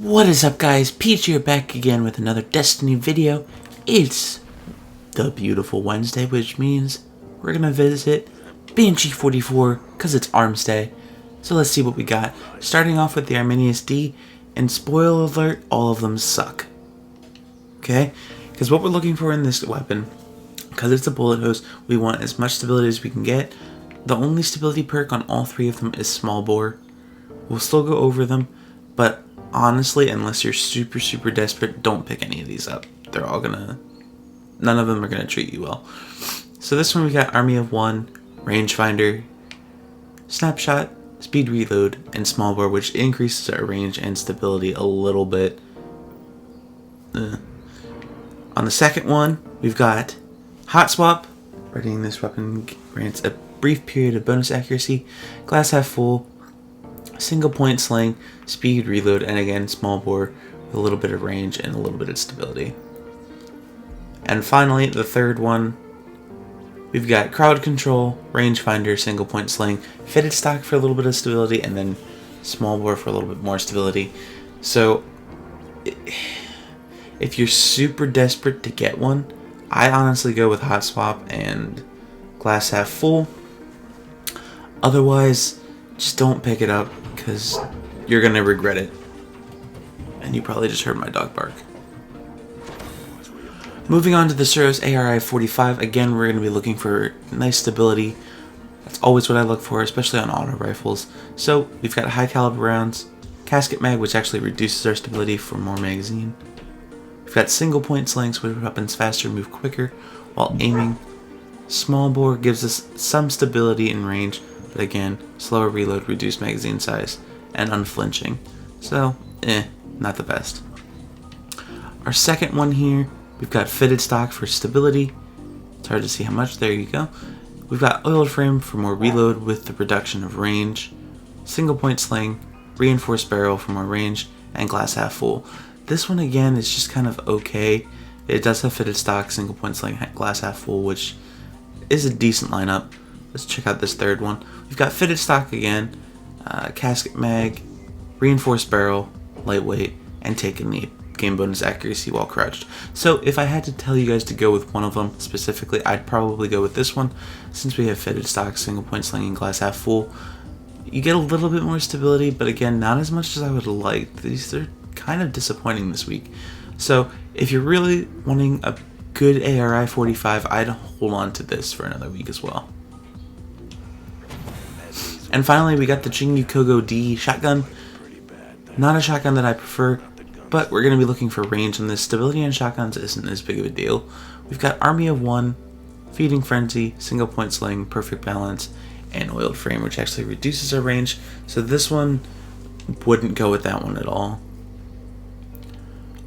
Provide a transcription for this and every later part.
What is up, guys? Peach here, back again with another Destiny video. It's the beautiful Wednesday, which means we're gonna visit Banshee 44 because it's Arms Day. So let's see what we got. Starting off with the Arminius D, and spoiler alert, all of them suck. Okay? Because what we're looking for in this weapon, because it's a bullet hose, we want as much stability as we can get. The only stability perk on all three of them is small bore. We'll still go over them, but honestly, unless you're super desperate, don't pick any of these up. They're all none of them are gonna treat you well. So this one we got Army of 1, Rangefinder, Snapshot, Speed Reload, and Small Bore, which increases our range and stability a little bit. On the second one, we've got Hot Swap. Readying this weapon grants a brief period of bonus accuracy, glass half full, single point sling, speed reload, and again small bore with a little bit of range and a little bit of stability. And finally, the third one, we've got crowd control, rangefinder, single point sling, fitted stock for a little bit of stability, and then small bore for a little bit more stability. So if you're super desperate to get one, I honestly go with Hot Swap and glass half full. Otherwise, just don't pick it up, because you're going to regret it. And you probably just heard my dog bark. Moving on to the Suros ARI-45, again we're going to be looking for nice stability. That's always what I look for, especially on auto rifles. So we've got high caliber rounds, casket mag, which actually reduces our stability for more magazine. We've got single point slings, which weapons faster, move quicker while aiming. Small bore gives us some stability in range, but again, slower reload, reduced magazine size, and unflinching. So, not the best. Our second one here, we've got fitted stock for stability. It's hard to see how much, there you go. We've got oiled frame for more reload with the reduction of range, single point sling, reinforced barrel for more range, and glass half full. This one again is just kind of okay. It does have fitted stock, single point sling, glass half full, which is a decent lineup. Let's check out this third one. We've got fitted stock again, casket mag, reinforced barrel, lightweight, and taking the game bonus accuracy while crouched. So if I had to tell you guys to go with one of them specifically, I'd probably go with this one. Since we have fitted stock, single point sling, and glass half full, you get a little bit more stability, but again, not as much as I would like. These are kind of disappointing this week. So if you're really wanting a good ARI-45, I'd hold on to this for another week as well. And finally, we got the Jingu Kogo D shotgun. Not a shotgun that I prefer, but we're going to be looking for range, and the stability on shotguns isn't as big of a deal. We've got Army of 1, Feeding Frenzy, Single Point Sling, Perfect Balance, and Oiled Frame, which actually reduces our range. So this one wouldn't go with that one at all.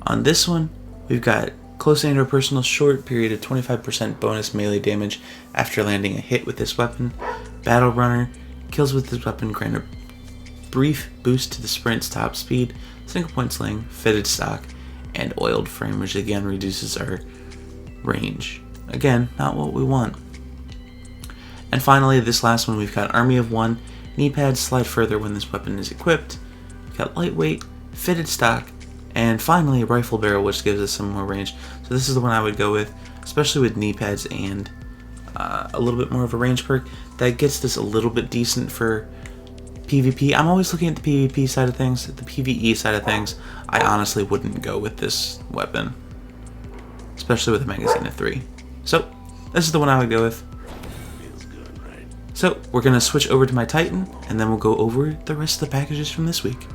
On this one, we've got Close Interpersonal Short, period of 25% bonus melee damage after landing a hit with this weapon. Battle Runner, kills with this weapon grant a brief boost to the sprint's top speed, single point sling, fitted stock, and oiled frame, which again reduces our range. Again, not what we want. And finally, this last one, we've got Army of 1, knee pads slide further when this weapon is equipped. We've got lightweight, fitted stock, and finally a rifle barrel, which gives us some more range. So this is the one I would go with, especially with knee pads and a little bit more of a range perk. That gets this a little bit decent for PvP. I'm always looking at the PvP side of things. The PvE side of things, I honestly wouldn't go with this weapon, especially with a magazine of 3. So this is the one I would go with. So we're going to switch over to my Titan, and then we'll go over the rest of the packages from this week.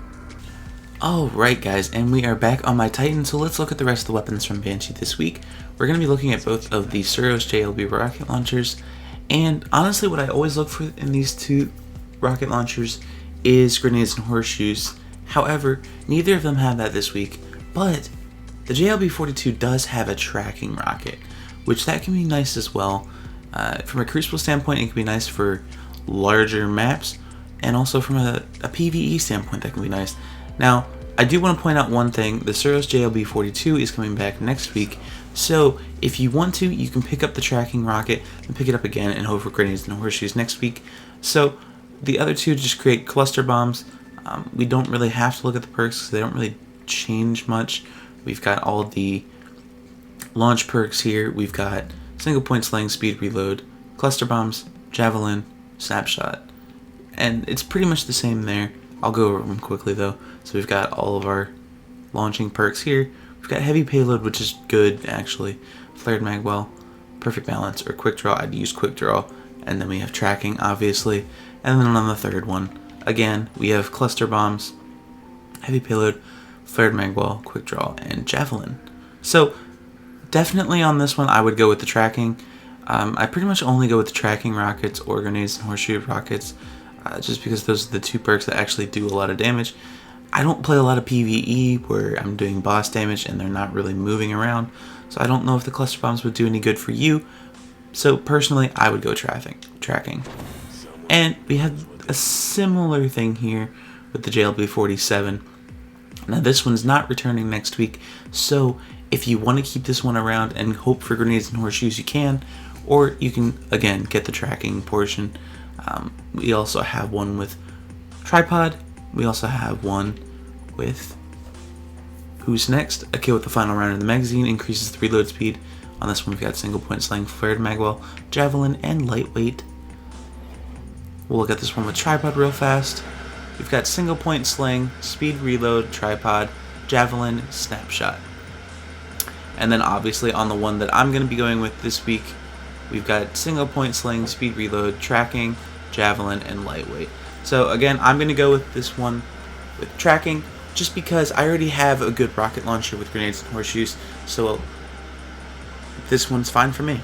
Alright guys, and we are back on my Titan, so let's look at the rest of the weapons from Banshee this week. We're going to be looking at both of the Suros JLB rocket launchers, and honestly what I always look for in these two rocket launchers is grenades and horseshoes. However, neither of them have that this week, but the JLB-42 does have a tracking rocket, which that can be nice as well. From a crucible standpoint, it can be nice for larger maps, and also from a PvE standpoint, that can be nice. Now, I do want to point out one thing. The Suros JLB-42 is coming back next week, so if you want to, you can pick up the tracking rocket and pick it up again and hope for grenades and horseshoes next week. So the other two just create cluster bombs. We don't really have to look at the perks because they don't really change much. We've got all the launch perks here. We've got single point sling, speed reload, cluster bombs, javelin, snapshot. And it's pretty much the same there. I'll go over them quickly though. So we've got all of our launching perks here. We've got heavy payload, which is good actually. Flared magwell, perfect balance, or quick draw. I'd use quick draw. And then we have tracking, obviously. And then on the third one, again, we have cluster bombs, heavy payload, flared magwell, quick draw, and javelin. So definitely on this one, I would go with the tracking. I pretty much only go with the tracking rockets or grenades and horseshoe rockets, just because those are the two perks that actually do a lot of damage. I don't play a lot of PvE where I'm doing boss damage and they're not really moving around, so I don't know if the cluster bombs would do any good for you. So personally, I would go tracking. And we have a similar thing here with the JLB-47. Now this one's not returning next week, so if you want to keep this one around and hope for grenades and horseshoes, you can, or you can again get the tracking portion. We also have one with tripod. We also have one with who's next? A kill with the final round in the magazine increases the reload speed. On this one, we've got single point sling, flared magwell, javelin, and lightweight. We'll look at this one with tripod real fast. We've got single point sling, speed reload, tripod, javelin, snapshot. And then obviously on the one that I'm going to be going with this week, we've got single point sling, speed reload, tracking, javelin, and lightweight. So again, I'm going to go with this one with tracking, just because I already have a good rocket launcher with grenades and horseshoes, so this one's fine for me.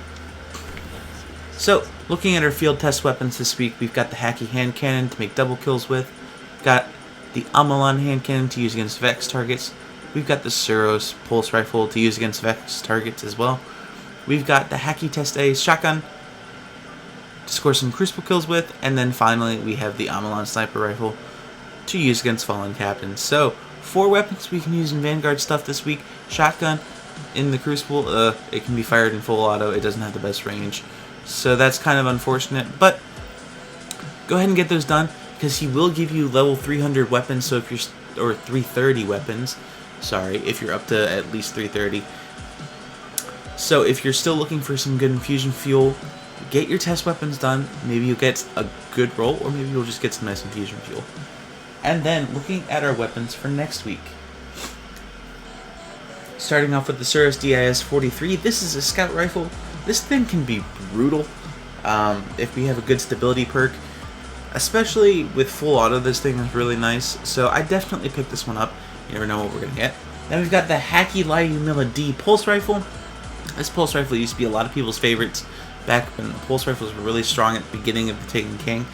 So, looking at our field test weapons this week, we've got the Hacky hand cannon to make double kills with. We've got the Amalon hand cannon to use against Vex targets. We've got the Suros pulse rifle to use against Vex targets as well. We've got the Hacky Test A shotgun to score some crucible kills with. And then finally, we have the Amalon sniper rifle to use against fallen captains. So, 4 weapons we can use in Vanguard stuff this week. Shotgun in the crucible, it can be fired in full auto. It doesn't have the best range. So that's kind of unfortunate, but go ahead and get those done, because he will give you level 300 weapons. So if you're, or 330 weapons, sorry, if you're up to at least 330. So if you're still looking for some good infusion fuel, get your test weapons done. Maybe you'll get a good roll, or maybe you'll just get some nice infusion fuel. And then looking at our weapons for next week. Starting off with the Suros DIS-43, this is a scout rifle. This thing can be brutal if we have a good stability perk. Especially with full auto, this thing is really nice. So I definitely picked this one up. You never know what we're going to get. Then we've got the Hacky Arminius D pulse rifle. This pulse rifle used to be a lot of people's favorites back when the pulse rifles were really strong at the beginning of the Taken King.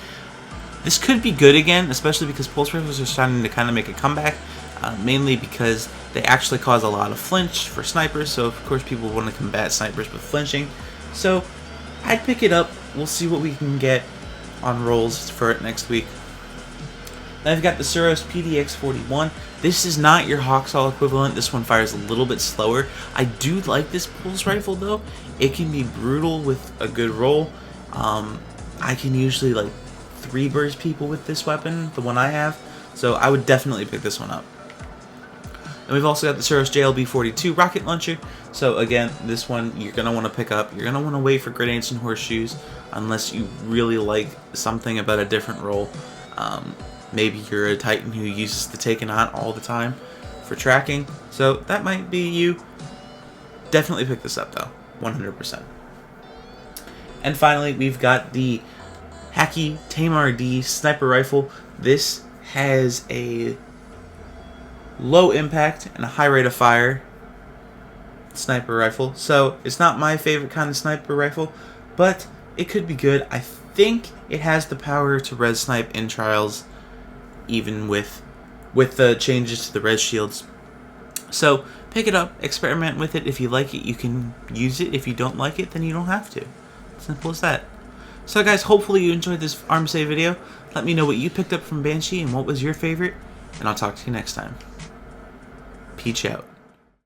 This could be good again, especially because pulse rifles are starting to kind of make a comeback. Mainly because they actually cause a lot of flinch for snipers, so of course people want to combat snipers with flinching. So I'd pick it up. We'll see what we can get on rolls for it next week. Then I've got the Suros PDX-41. This is not your Hawksaw equivalent. This one fires a little bit slower. I do like this pulse rifle though. It can be brutal with a good roll. I can usually like 3 burst people with this weapon, the one I have. So I would definitely pick this one up. And we've also got the Suros JLB-42 rocket launcher. So again, this one you're going to want to pick up. You're going to want to wait for grenades and horseshoes unless you really like something about a different role. Maybe you're a Titan who uses the Taken On all the time for tracking. So that might be you. Definitely pick this up though, 100%. And finally, we've got the Hacky Tamar D sniper rifle. This has a low impact and a high rate of fire sniper rifle. So it's not my favorite kind of sniper rifle, but it could be good. I think it has the power to res snipe in trials, even with the changes to the res shields. So pick it up, experiment with it. If you like it, you can use it. If you don't like it, then you don't have to. Simple as that. So guys, hopefully you enjoyed this arm save video. Let me know what you picked up from Banshee and what was your favorite, and I'll talk to you next time. Peach out.